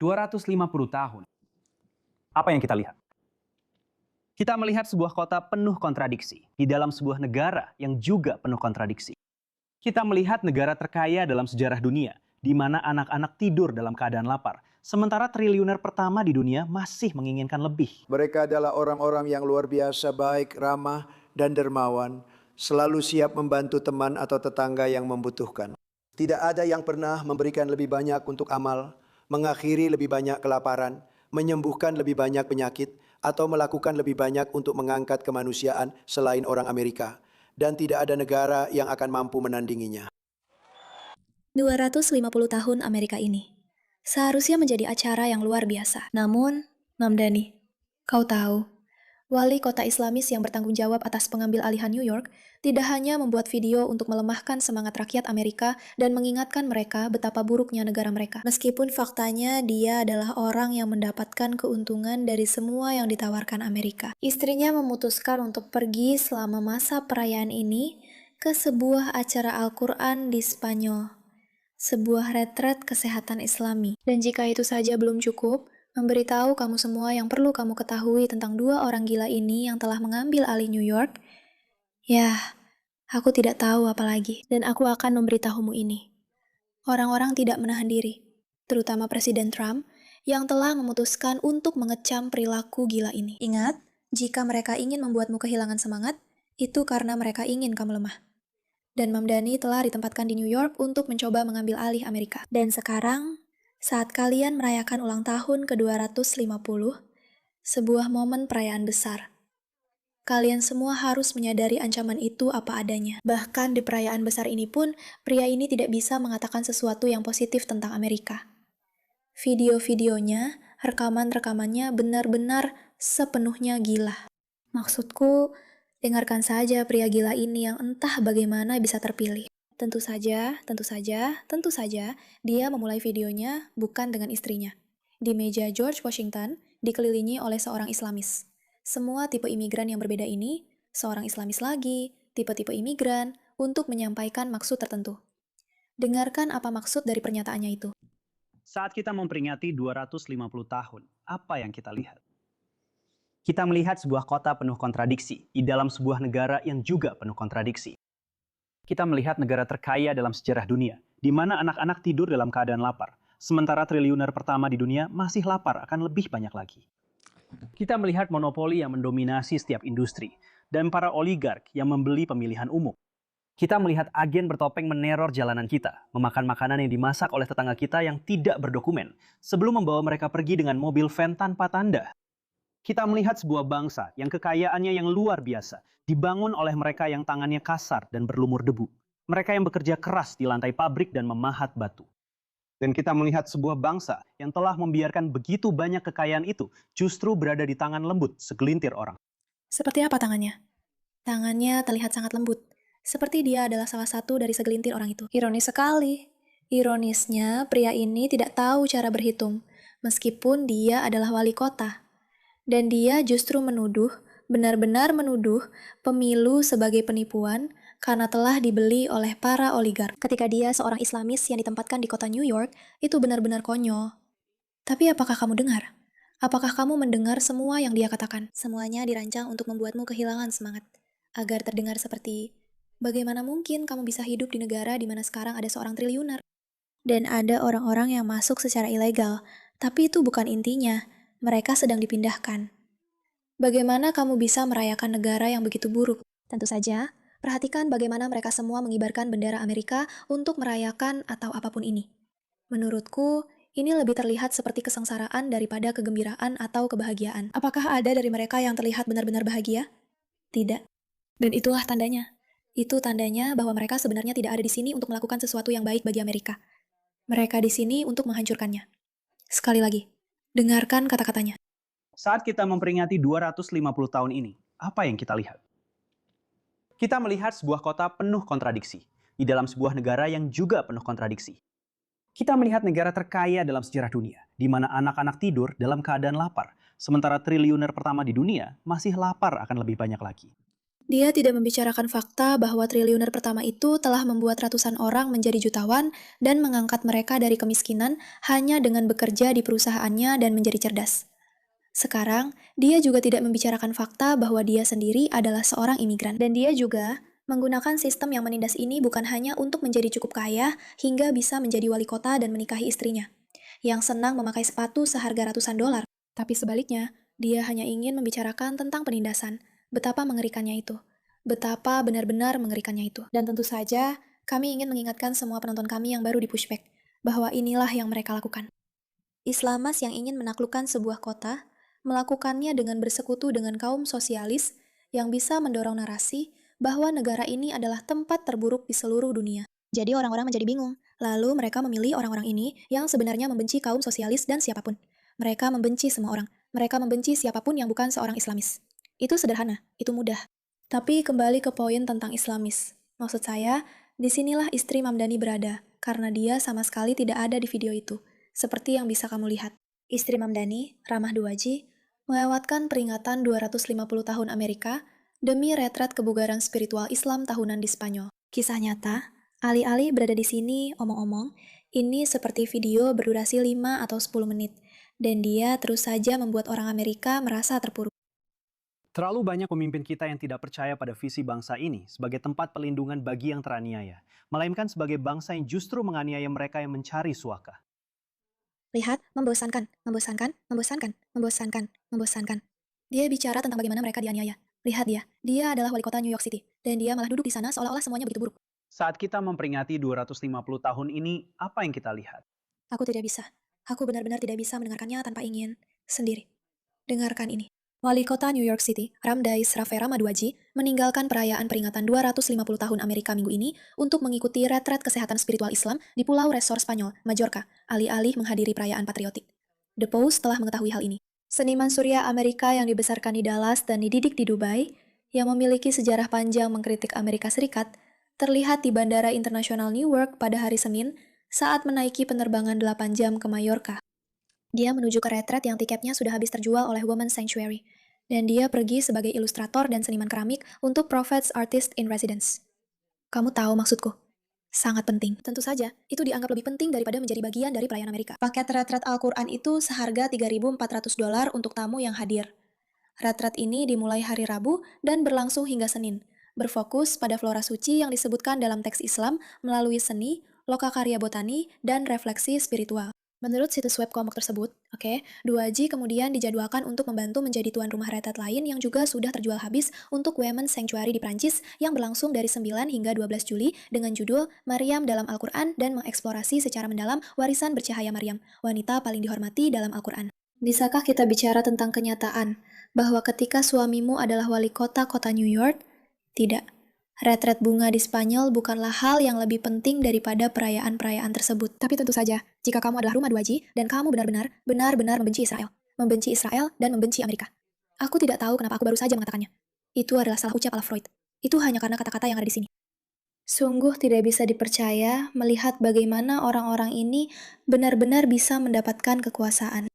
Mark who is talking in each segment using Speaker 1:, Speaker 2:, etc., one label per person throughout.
Speaker 1: 250 tahun. Apa yang kita lihat? Kita melihat sebuah kota penuh kontradiksi di dalam sebuah negara yang juga penuh kontradiksi. Kita melihat negara terkaya dalam sejarah dunia, di mana anak-anak tidur dalam keadaan lapar, sementara triliuner pertama di dunia masih menginginkan lebih.
Speaker 2: Mereka adalah orang-orang yang luar biasa baik, ramah, dan dermawan, selalu siap membantu teman atau tetangga yang membutuhkan. Tidak ada yang pernah memberikan lebih banyak untuk amal, mengakhiri lebih banyak kelaparan, menyembuhkan lebih banyak penyakit, atau melakukan lebih banyak untuk mengangkat kemanusiaan selain orang Amerika. Dan tidak ada negara yang akan mampu menandinginya.
Speaker 3: 250 tahun Amerika ini seharusnya menjadi acara yang luar biasa. Namun, Mamdani, kau tahu, wali kota Islamis yang bertanggung jawab atas pengambil alihan New York tidak hanya membuat video untuk melemahkan semangat rakyat Amerika dan mengingatkan mereka betapa buruknya negara mereka. Meskipun faktanya dia adalah orang yang mendapatkan keuntungan dari semua yang ditawarkan Amerika. Istrinya memutuskan untuk pergi selama masa perayaan ini ke sebuah acara Al-Quran di Spanyol. Sebuah retret kesehatan Islami. Dan jika itu saja belum cukup, memberitahu kamu semua yang perlu kamu ketahui tentang dua orang gila ini yang telah mengambil alih New York, ya, aku tidak tahu apa lagi. Dan aku akan memberitahumu ini. Orang-orang tidak menahan diri, terutama Presiden Trump, yang telah memutuskan untuk mengecam perilaku gila ini. Ingat, jika mereka ingin membuatmu kehilangan semangat, itu karena mereka ingin kamu lemah. Dan Mamdani telah ditempatkan di New York untuk mencoba mengambil alih Amerika. Dan sekarang, saat kalian merayakan ulang tahun ke-250, sebuah momen perayaan besar. Kalian semua harus menyadari ancaman itu apa adanya. Bahkan di perayaan besar ini pun, pria ini tidak bisa mengatakan sesuatu yang positif tentang Amerika. Video-videonya, rekaman-rekamannya benar-benar sepenuhnya gila. Maksudku, dengarkan saja pria gila ini yang entah bagaimana bisa terpilih. Tentu saja, dia memulai videonya bukan dengan istrinya. Di meja George Washington, dikelilingi oleh seorang Islamis. Semua tipe imigran yang berbeda ini, seorang Islamis lagi, tipe-tipe imigran, untuk menyampaikan maksud tertentu. Dengarkan apa maksud dari pernyataannya itu.
Speaker 1: Saat kita memperingati 250 tahun, apa yang kita lihat? Kita melihat sebuah kota penuh kontradiksi di dalam sebuah negara yang juga penuh kontradiksi. Kita melihat negara terkaya dalam sejarah dunia, di mana anak-anak tidur dalam keadaan lapar, sementara triliuner pertama di dunia masih lapar akan lebih banyak lagi. Kita melihat monopoli yang mendominasi setiap industri, dan para oligark yang membeli pemilihan umum. Kita melihat agen bertopeng meneror jalanan kita, memakan makanan yang dimasak oleh tetangga kita yang tidak berdokumen, sebelum membawa mereka pergi dengan mobil van tanpa tanda. Kita melihat sebuah bangsa yang kekayaannya yang luar biasa, dibangun oleh mereka yang tangannya kasar dan berlumur debu. Mereka yang bekerja keras di lantai pabrik dan memahat batu. Dan kita melihat sebuah bangsa yang telah membiarkan begitu banyak kekayaan itu justru berada di tangan lembut segelintir orang.
Speaker 3: Seperti apa tangannya? Tangannya terlihat sangat lembut, seperti dia adalah salah satu dari segelintir orang itu. Ironis sekali. Ironisnya, pria ini tidak tahu cara berhitung, meskipun dia adalah wali kota. Dan dia justru menuduh, benar-benar menuduh, pemilu sebagai penipuan karena telah dibeli oleh para oligark. Ketika dia seorang Islamis yang ditempatkan di kota New York, itu benar-benar konyol. Tapi apakah kamu dengar? Apakah kamu mendengar semua yang dia katakan? Semuanya dirancang untuk membuatmu kehilangan semangat. Agar terdengar seperti, bagaimana mungkin kamu bisa hidup di negara di mana sekarang ada seorang triliuner? Dan ada orang-orang yang masuk secara ilegal, tapi itu bukan intinya. Mereka sedang dipindahkan. Bagaimana kamu bisa merayakan negara yang begitu buruk? Tentu saja, perhatikan bagaimana mereka semua mengibarkan bendera Amerika untuk merayakan atau apapun ini. Menurutku, ini lebih terlihat seperti kesengsaraan daripada kegembiraan atau kebahagiaan. Apakah ada dari mereka yang terlihat benar-benar bahagia? Tidak. Dan itulah tandanya. Itu tandanya bahwa mereka sebenarnya tidak ada di sini untuk melakukan sesuatu yang baik bagi Amerika. Mereka di sini untuk menghancurkannya. Sekali lagi, dengarkan kata-katanya.
Speaker 1: Saat kita memperingati 250 tahun ini, apa yang kita lihat? Kita melihat sebuah kota penuh kontradiksi, di dalam sebuah negara yang juga penuh kontradiksi. Kita melihat negara terkaya dalam sejarah dunia, di mana anak-anak tidur dalam keadaan lapar, sementara triliuner pertama di dunia masih lapar akan lebih banyak lagi.
Speaker 3: Dia tidak membicarakan fakta bahwa triliuner pertama itu telah membuat ratusan orang menjadi jutawan dan mengangkat mereka dari kemiskinan hanya dengan bekerja di perusahaannya dan menjadi cerdas. Sekarang, dia juga tidak membicarakan fakta bahwa dia sendiri adalah seorang imigran. Dan dia juga menggunakan sistem yang menindas ini bukan hanya untuk menjadi cukup kaya hingga bisa menjadi wali kota dan menikahi istrinya, yang senang memakai sepatu seharga ratusan dolar. Tapi sebaliknya, dia hanya ingin membicarakan tentang penindasan. Betapa mengerikannya itu. Betapa benar-benar mengerikannya itu. Dan tentu saja, kami ingin mengingatkan semua penonton kami yang baru di Pushback, bahwa inilah yang mereka lakukan. Islamas yang ingin menaklukkan sebuah kota, melakukannya dengan bersekutu dengan kaum sosialis yang bisa mendorong narasi bahwa negara ini adalah tempat terburuk di seluruh dunia. Jadi orang-orang menjadi bingung. Lalu mereka memilih orang-orang ini yang sebenarnya membenci kaum sosialis dan siapapun. Mereka membenci semua orang. Mereka membenci siapapun yang bukan seorang Islamis. Itu sederhana, itu mudah. Tapi kembali ke poin tentang Islamis. Maksud saya, disinilah istri Mamdani berada, karena dia sama sekali tidak ada di video itu. Seperti yang bisa kamu lihat. Istri Mamdani, Ramah Duaji, melewatkan peringatan 250 tahun Amerika demi retret kebugaran spiritual Islam tahunan di Spanyol. Kisah nyata, alih-alih berada di sini omong-omong, ini seperti video berdurasi 5 atau 10 menit, dan dia terus saja membuat orang Amerika merasa terpuruk.
Speaker 1: Terlalu banyak pemimpin kita yang tidak percaya pada visi bangsa ini sebagai tempat pelindungan bagi yang teraniaya, melainkan sebagai bangsa yang justru menganiaya mereka yang mencari suaka.
Speaker 3: Lihat, membosankan, membosankan, membosankan, membosankan, membosankan. Dia bicara tentang bagaimana mereka dianiaya. Lihat dia adalah wali kota New York City, dan dia malah duduk di sana seolah-olah semuanya begitu buruk.
Speaker 1: Saat kita memperingati 250 tahun ini, apa yang kita lihat?
Speaker 3: Aku tidak bisa. Aku benar-benar tidak bisa mendengarkannya tanpa ingin sendiri. Dengarkan ini. Wali kota New York City, Ramdais Raffera Madwaji, meninggalkan perayaan peringatan 250 tahun Amerika minggu ini untuk mengikuti retret kesehatan spiritual Islam di Pulau Resor Spanyol, Majorca, alih-alih menghadiri perayaan patriotik. The Post telah mengetahui hal ini. Seniman surya Amerika yang dibesarkan di Dallas dan dididik di Dubai, yang memiliki sejarah panjang mengkritik Amerika Serikat, terlihat di Bandara Internasional Newark pada hari Senin saat menaiki penerbangan 8 jam ke Mallorca. Dia menuju ke retret yang tiketnya sudah habis terjual oleh Women's Sanctuary, dan dia pergi sebagai ilustrator dan seniman keramik untuk Prophets Artist in Residence. Kamu tahu maksudku? Sangat penting. Tentu saja, itu dianggap lebih penting daripada menjadi bagian dari pelayan Amerika. Paket retret Al-Quran itu seharga $3.400 untuk tamu yang hadir. Retret ini dimulai hari Rabu dan berlangsung hingga Senin, berfokus pada flora suci yang disebutkan dalam teks Islam melalui seni, lokakarya botani, dan refleksi spiritual. Menurut situs web kelompok tersebut, Duaji kemudian dijadwalkan untuk membantu menjadi tuan rumah retret lain yang juga sudah terjual habis untuk Women's Sanctuary di Prancis yang berlangsung dari 9 hingga 12 Juli dengan judul Maryam dalam Al-Quran dan mengeksplorasi secara mendalam warisan bercahaya Maryam, wanita paling dihormati dalam Al-Quran. Bisakah kita bicara tentang kenyataan bahwa ketika suamimu adalah wali kota New York? Tidak. Retret bunga di Spanyol bukanlah hal yang lebih penting daripada perayaan-perayaan tersebut. Tapi tentu saja, jika kamu adalah rumah Duaji dan kamu benar-benar membenci Israel dan membenci Amerika. Aku tidak tahu kenapa aku baru saja mengatakannya. Itu adalah salah ucap ala Freud. Itu hanya karena kata-kata yang ada di sini. Sungguh tidak bisa dipercaya melihat bagaimana orang-orang ini benar-benar bisa mendapatkan kekuasaan.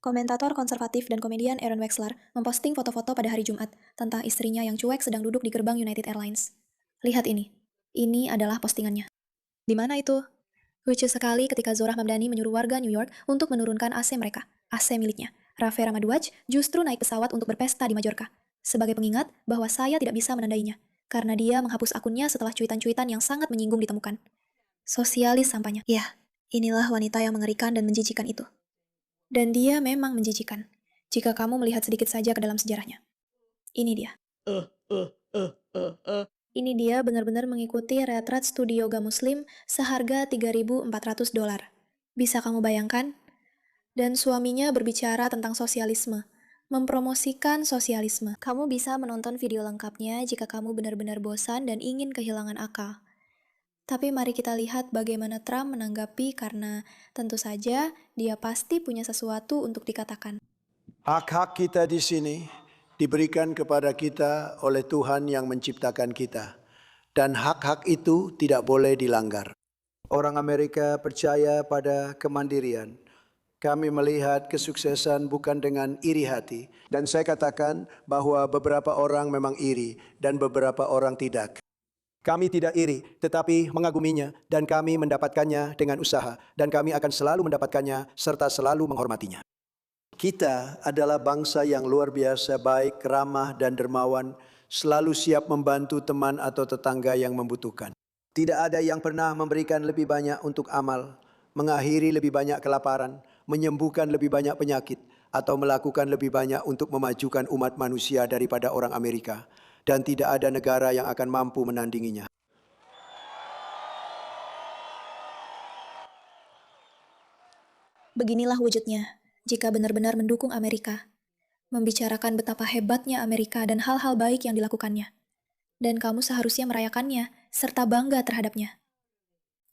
Speaker 3: Komentator konservatif dan komedian Aaron Wexler memposting foto-foto pada hari Jumat tentang istrinya yang cuek sedang duduk di gerbang United Airlines. Lihat ini. Ini adalah postingannya. Di mana itu? Lucu sekali ketika Zorah Mamdani menyuruh warga New York untuk menurunkan AC mereka, AC miliknya. Raffera Madwaj justru naik pesawat untuk berpesta di Majorca. Sebagai pengingat bahwa saya tidak bisa menandainya, karena dia menghapus akunnya setelah cuitan-cuitan yang sangat menyinggung ditemukan. Sosialis sampainya. Ya, inilah wanita yang mengerikan dan menjijikan itu. Dan dia memang menjijikan, jika kamu melihat sedikit saja ke dalam sejarahnya. Ini dia. Ini dia benar-benar mengikuti retret studi yoga muslim seharga $3.400. Bisa kamu bayangkan? Dan suaminya berbicara tentang sosialisme, mempromosikan sosialisme. Kamu bisa menonton video lengkapnya jika kamu benar-benar bosan dan ingin kehilangan akal. Tapi mari kita lihat bagaimana Trump menanggapi karena tentu saja dia pasti punya sesuatu untuk dikatakan.
Speaker 2: Hak-hak kita di sini diberikan kepada kita oleh Tuhan yang menciptakan kita. Dan hak-hak itu tidak boleh dilanggar. Orang Amerika percaya pada kemandirian, Kami melihat kesuksesan bukan dengan iri hati. Dan saya katakan bahwa beberapa orang memang iri dan beberapa orang tidak. Kami tidak iri, tetapi mengaguminya dan kami mendapatkannya dengan usaha. Dan kami akan selalu mendapatkannya serta selalu menghormatinya. Kita adalah bangsa yang luar biasa baik, ramah, dan dermawan, selalu siap membantu teman atau tetangga yang membutuhkan. Tidak ada yang pernah memberikan lebih banyak untuk amal, mengakhiri lebih banyak kelaparan, menyembuhkan lebih banyak penyakit, atau melakukan lebih banyak untuk memajukan umat manusia daripada orang Amerika. Dan tidak ada negara yang akan mampu menandinginya.
Speaker 3: Beginilah wujudnya jika benar-benar mendukung Amerika, membicarakan betapa hebatnya Amerika dan hal-hal baik yang dilakukannya. Dan kamu seharusnya merayakannya, serta bangga terhadapnya.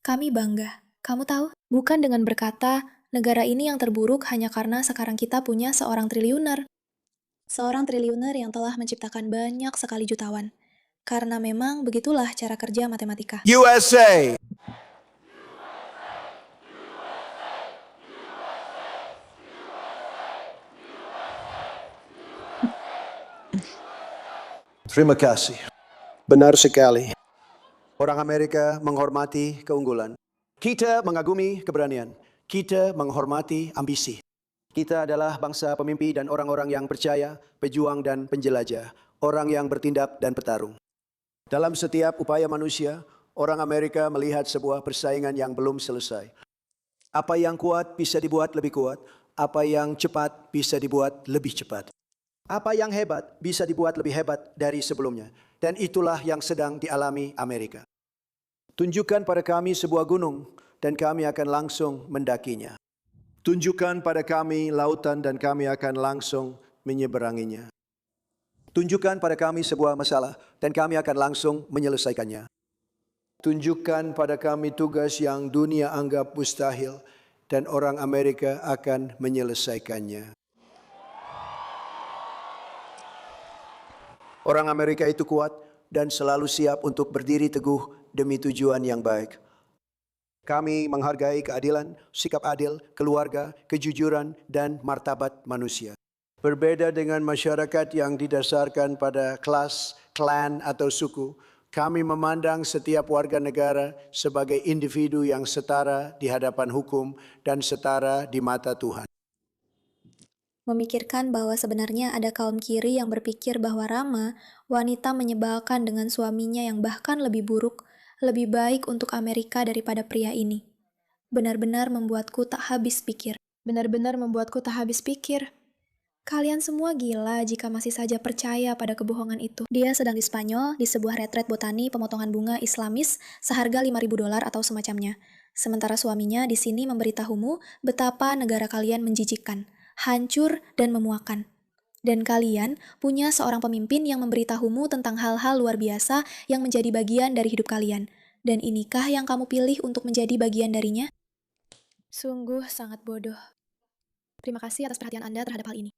Speaker 3: Kami bangga, kamu tahu? Bukan dengan berkata, negara ini yang terburuk hanya karena sekarang kita punya seorang triliuner. Seorang triliuner yang telah menciptakan banyak sekali jutawan. Karena memang begitulah cara kerja matematika.
Speaker 2: USA! Terima kasih. Benar sekali. Orang Amerika menghormati keunggulan. Kita mengagumi keberanian. Kita menghormati ambisi. Kita adalah bangsa pemimpi dan orang-orang yang percaya, pejuang dan penjelajah. Orang yang bertindak dan bertarung. Dalam setiap upaya manusia, orang Amerika melihat sebuah persaingan yang belum selesai. Apa yang kuat bisa dibuat lebih kuat. Apa yang cepat bisa dibuat lebih cepat. Apa yang hebat bisa dibuat lebih hebat dari sebelumnya. Dan itulah yang sedang dialami Amerika. Tunjukkan pada kami sebuah gunung dan kami akan langsung mendakinya. Tunjukkan pada kami lautan dan kami akan langsung menyeberanginya. Tunjukkan pada kami sebuah masalah dan kami akan langsung menyelesaikannya. Tunjukkan pada kami tugas yang dunia anggap mustahil dan orang Amerika akan menyelesaikannya. Orang Amerika itu kuat dan selalu siap untuk berdiri teguh demi tujuan yang baik. Kami menghargai keadilan, sikap adil, keluarga, kejujuran, dan martabat manusia. Berbeda dengan masyarakat yang didasarkan pada kelas, klan, atau suku, kami memandang setiap warga negara sebagai individu yang setara di hadapan hukum dan setara di mata Tuhan.
Speaker 3: Memikirkan bahwa sebenarnya ada kaum kiri yang berpikir bahwa Rama, wanita menyebalkan dengan suaminya yang bahkan lebih buruk, lebih baik untuk Amerika daripada pria ini. Benar-benar membuatku tak habis pikir. Benar-benar membuatku tak habis pikir. Kalian semua gila jika masih saja percaya pada kebohongan itu. Dia sedang di Spanyol, di sebuah retret botani pemotongan bunga Islamis seharga $5.000 atau semacamnya. Sementara suaminya di sini memberitahumu betapa negara kalian menjijikkan, hancur dan memuakan. Dan kalian punya seorang pemimpin yang memberitahumu tentang hal-hal luar biasa yang menjadi bagian dari hidup kalian. Dan inikah yang kamu pilih untuk menjadi bagian darinya? Sungguh sangat bodoh. Terima kasih atas perhatian Anda terhadap hal ini.